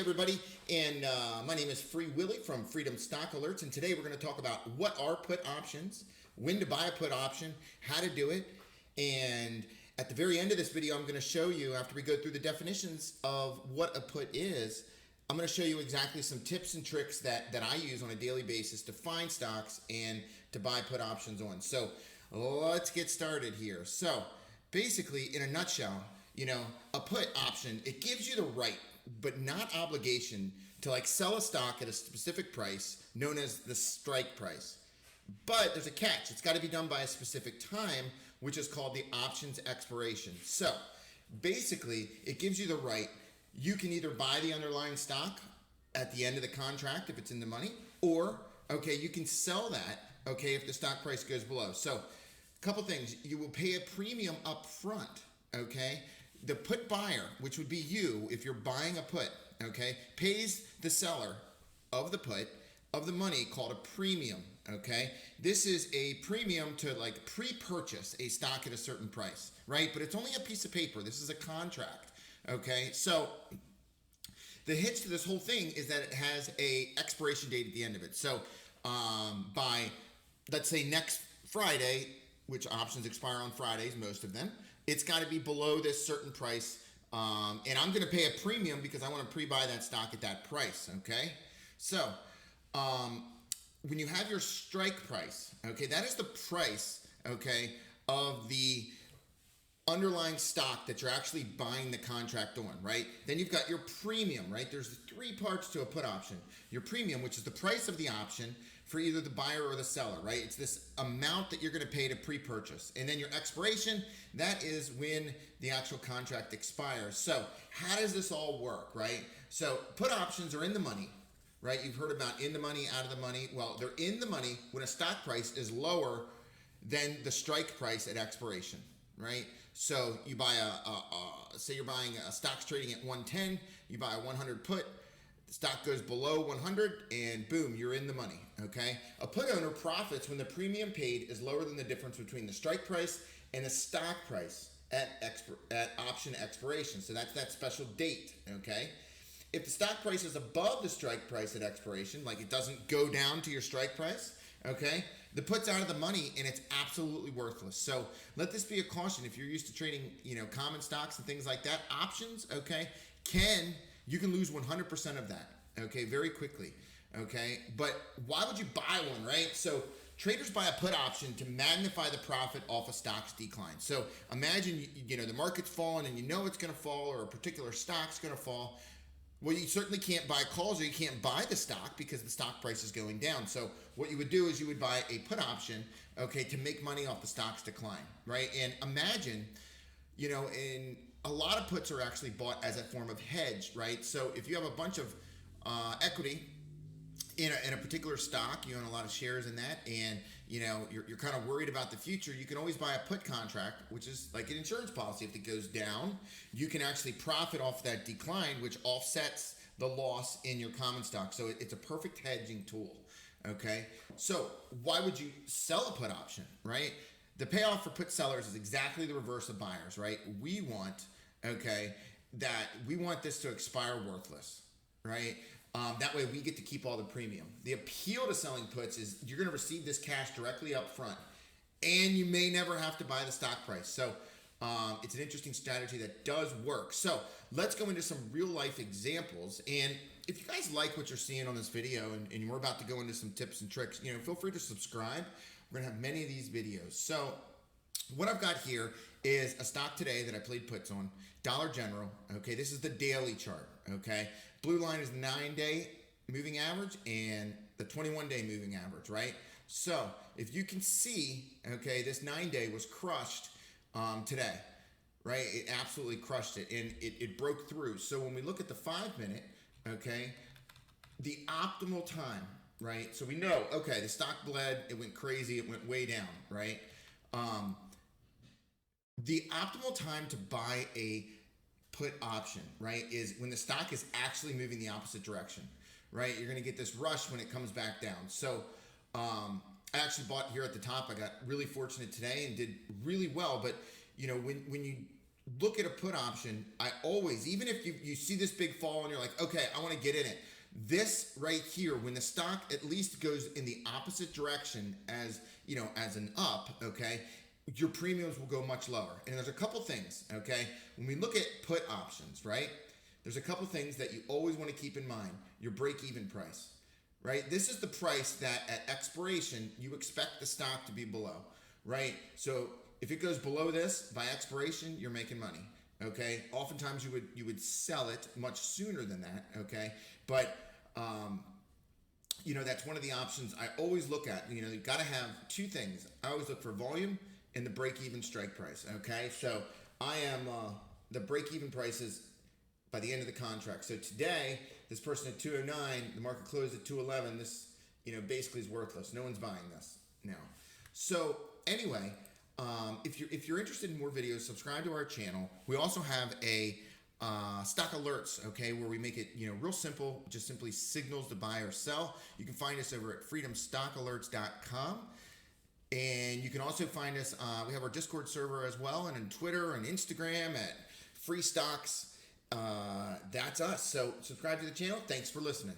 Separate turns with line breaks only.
everybody, and my name is Free Willy from Freedom Stock Alerts, and today we're going to talk about what are put options, when to buy a put option, how to do it, and at the very end of this video I'm going to show you, after we go through the definitions of what a put is, I'm going to show you exactly some tips and tricks that I use on a daily basis to find stocks and to buy put options on. So let's get started here. So basically, in a nutshell, a put option, it gives you the right but not obligation to sell a stock at a specific price known as the strike price. But there's a catch. It's got to be done by a specific time, which is called the options expiration. So basically, it gives you the right. You can either buy the underlying stock at the end of the contract if it's in the money, or you can sell that if the stock price goes below. So a couple things. You will pay a premium up front. The put buyer, which would be you if you're buying a put, pays the seller of the put of the money called a premium. This is a premium to pre-purchase a stock at a certain price, right? But it's only a piece of paper. This is a contract. So the hitch to this whole thing is that it has a expiration date at the end of it. So by, let's say, next Friday, which options expire on Fridays, most of them, it's got to be below this certain price, and I'm going to pay a premium because I want to pre-buy that stock at that price. So when you have your strike price, that is the price, of the underlying stock that you're actually buying the contract on, right? Then you've got your premium, right? There's three parts to a put option. Your premium, which is the price of the option for either the buyer or the seller, right? It's this amount that you're going to pay to pre-purchase. And then your expiration, that is when the actual contract expires. So how does this all work, right? So put options are in the money, right? You've heard about in the money, out of the money. Well, they're in the money when a stock price is lower than the strike price at expiration, right? So you buy say you're buying a stock's trading at 110, you buy a 100 put, the stock goes below 100, and boom, you're in the money. A put owner profits when the premium paid is lower than the difference between the strike price and the stock price at option expiration. So that's that special date. If the stock price is above the strike price at expiration, it doesn't go down to your strike price, the put's out of the money and it's absolutely worthless. So let this be a caution. If you're used to trading, common stocks and things like that, options, you can lose 100% of that, very quickly, But why would you buy one, right? So traders buy a put option to magnify the profit off a stock's decline. So imagine, the market's falling and it's going to fall, or a particular stock's going to fall. Well, you certainly can't buy calls, or you can't buy the stock because the stock price is going down. So what you would do is you would buy a put option, to make money off the stock's decline, right? And imagine, in a lot of puts are actually bought as a form of hedge, right? So if you have a bunch of equity in a particular stock, you own a lot of shares in that, and you're kind of worried about the future, you can always buy a put contract, which is like an insurance policy. If it goes down, you can actually profit off that decline, which offsets the loss in your common stock. So it's a perfect hedging tool. So why would you sell a put option, right? The payoff for put sellers is exactly the reverse of buyers, right? We want, that we want this to expire worthless, right? That way we get to keep all the premium. The appeal to selling puts is you're going to receive this cash directly up front, and you may never have to buy the stock price. So it's an interesting strategy that does work. So let's go into some real life examples. And if you guys like what you're seeing on this video, and we're about to go into some tips and tricks, feel free to subscribe. We're going to have many of these videos. So what I've got here is a stock today that I played puts on, Dollar General. This is the daily chart. Blue line is the 9-day moving average and the 21-day moving average, right? So if you can see, this 9-day was crushed today, right? It absolutely crushed it, and it broke through. So when we look at the 5-minute, the optimal time, right? So we know, the stock bled, it went crazy, it went way down, right? The optimal time to buy a put option, right, is when the stock is actually moving the opposite direction, right? You're going to get this rush when it comes back down. So I actually bought here at the top. I got really fortunate today and did really well. But when you look at a put option, I always, even if you see this big fall and you're like, okay, I want to get in it. This right here, when the stock at least goes in the opposite direction as, as an up, okay, your premiums will go much lower. And there's a couple things, okay? When we look at put options, right? There's a couple things that you always want to keep in mind. Your break-even price, right? This is the price that at expiration, you expect the stock to be below, right? So if it goes below this by expiration, you're making money, okay? Oftentimes you would sell it much sooner than that, okay? But that's one of the options I always look at. You've got to have two things. I always look for volume and the break-even strike price, okay? So I am the break-even prices by the end of the contract. So today, this person at 209, the market closed at 211. This, basically is worthless. No one's buying this now. So anyway, if you're interested in more videos, subscribe to our channel. We also have a stock alerts, okay, where we make it real simple, just simply signals to buy or sell. You can find us over at freedomstockalerts.com. And you can also find us, we have our Discord server as well, and on Twitter and Instagram at Free Stocks. That's us. So subscribe to the channel. Thanks for listening.